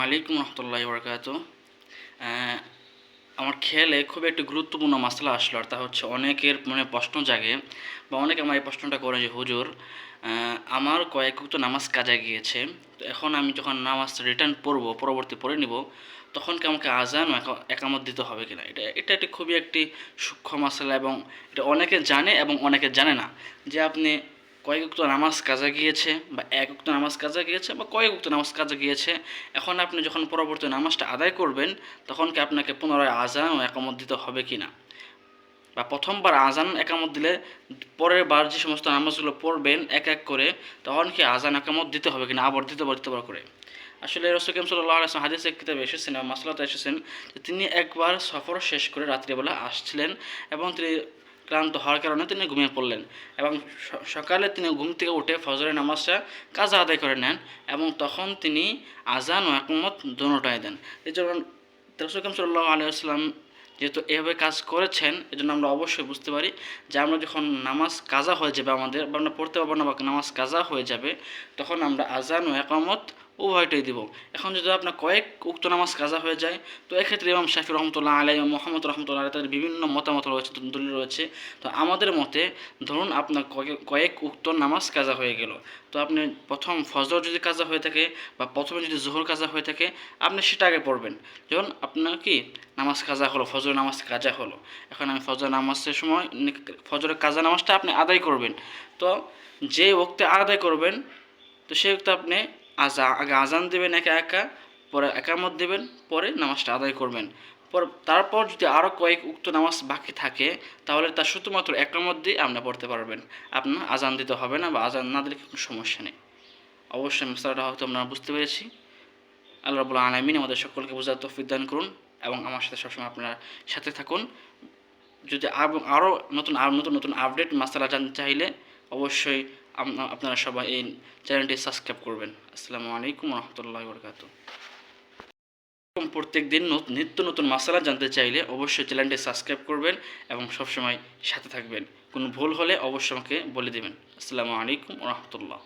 আলাইকুম রহমতুল্লাহি বরকাতুহু। আমার খেয়ালে খুব একটি গুরুত্বপূর্ণ মাসলা আসলো, আর তা হচ্ছে অনেকের মনে প্রশ্ন জাগে বা অনেকে আমার এই প্রশ্নটা করে যে হুজুর, আমার কয়েক ওয়াক্ত নামাজ কাজা গিয়েছে, তো এখন আমি যখন নামাজ রিটার্ন পড়বো, পরবর্তী পড়ে নিব, তখন কি আমাকে আজান ও একামত দিতে হবে কিনা? এটা একটি খুবই একটি সূক্ষ্ম মাসলা, এবং এটা অনেকে জানে এবং অনেকে জানে না যে আপনি কয়েক উক্ত নামাজ কাজা গিয়েছে বা এক উক্ত নামাজ কাজা গিয়েছে বা কয়েক উক্ত নামাজ কাজা গিয়েছে, এখন আপনি যখন পরবর্তী নামাজটা আদায় করবেন, তখন কি আপনাকে পুনরায় আজান ও একামত দিতে হবে কি না, বা প্রথমবার আজান একামত দিলে পরের বার যে সমস্ত নামাজগুলো পড়বেন এক এক করে, তখন কি আজান একামত দিতে হবে কিনা আবার দ্বিতীয়বার করে? আসলে রাসূল করিম সাল্লাল্লাহু আলাইহি ওয়াসাল্লাম হাদিসে কিতাবে এসেছেন এবং মাসলাতে এসেছেন যে তিনি একবার সফর শেষ করে রাত্রিবেলা আসছিলেন এবং তিনি ক্লান্ত হওয়ার কারণে তিনি ঘুমিয়ে পড়লেন, এবং সকালে তিনি ঘুম থেকে উঠে ফজরের নামাজটা কাজা আদায় করে নেন, এবং তখন তিনি আজান ও একামত দোনোটাই দেন। এই জন্য রাসূল করিম সাল্লাল্লাহু আলাইহি ওয়াসাল্লাম যেহেতু এভাবে কাজ করেছেন, এজন্য আমরা অবশ্যই বুঝতে পারি যে আমরা যখন নামাজ কাজা হয়ে যাবে আমাদের, বা আমরা পড়তে পারবো না বা নামাজ কাজা হয়ে যাবে, তখন আমরা আজান ও একামত উভয়টাই দিব। এখন যদি আপনার কয়েক উক্ত নামাজ কাজা হয়ে যায়, তো এক্ষেত্রে ইমাম শাফি রহমতুল্লাহ আলাই এবং মোহাম্মদ রহমতুল্লাহ আলাই তাদের বিভিন্ন মতামত রয়েছে, দলিল রয়েছে। তো আমাদের মতে, ধরুন আপনার কয়েক উক্ত নামাজ কাজা হয়ে গেল, তো আপনি প্রথম ফজর যদি কাজা হয়ে থাকে বা প্রথমে যদি জোহর কাজা হয়ে থাকে, আপনি সেটা আগে পড়বেন। যখন আপনার কি নামাজ কাজা হলো, ফজর নামাজ কাজা হলো, এখন আমি ফজর নামাজের সময় ফজরের কাজা নামাজটা আপনি আদায় করবেন। তো যে ওক্তে আদায় করবেন, তো সেই ওক্তে আপনি আগে আজান দেবেন একা একা, পরে একামত দেবেন, পরে নামাজটা আদায় করবেন। তারপর যদি আরও কয়েক উক্ত নামাজ বাকি থাকে, তাহলে তার শুধুমাত্র একামত দিয়ে আপনি পড়তে পারবেন, আপনার আজান দিতে হবে না, বা আজান না দিলে কোনো সমস্যা নেই। অবশ্যই মশলাটা হয়তো আমরা বুঝতে পেরেছি। আল্লাহ রাব্বুল আলামিন আমাদের সকলকে বোঝার তৌফিক দান করুন, এবং আমার সাথে সবসময় আপনারা সাথে থাকুন। যদি আরও নতুন নতুন আপডেট মাসালা জানতে চাইলে অবশ্যই আপনারা সবাই এই চ্যানেলটি সাবস্ক্রাইব করবেন। আসসালামু আলাইকুম রহমতুল্লাহি বরকাতুহু। প্রত্যেক দিন নিত্য নতুন মাসালা জানতে চাইলে অবশ্যই চ্যানেলটি সাবস্ক্রাইব করবেন এবং সবসময় সাথে থাকবেন। কোনো ভুল হলে অবশ্যই আমাকে বলে দেবেন। আসসালামু আলাইকুম রহমতুল্লাহ।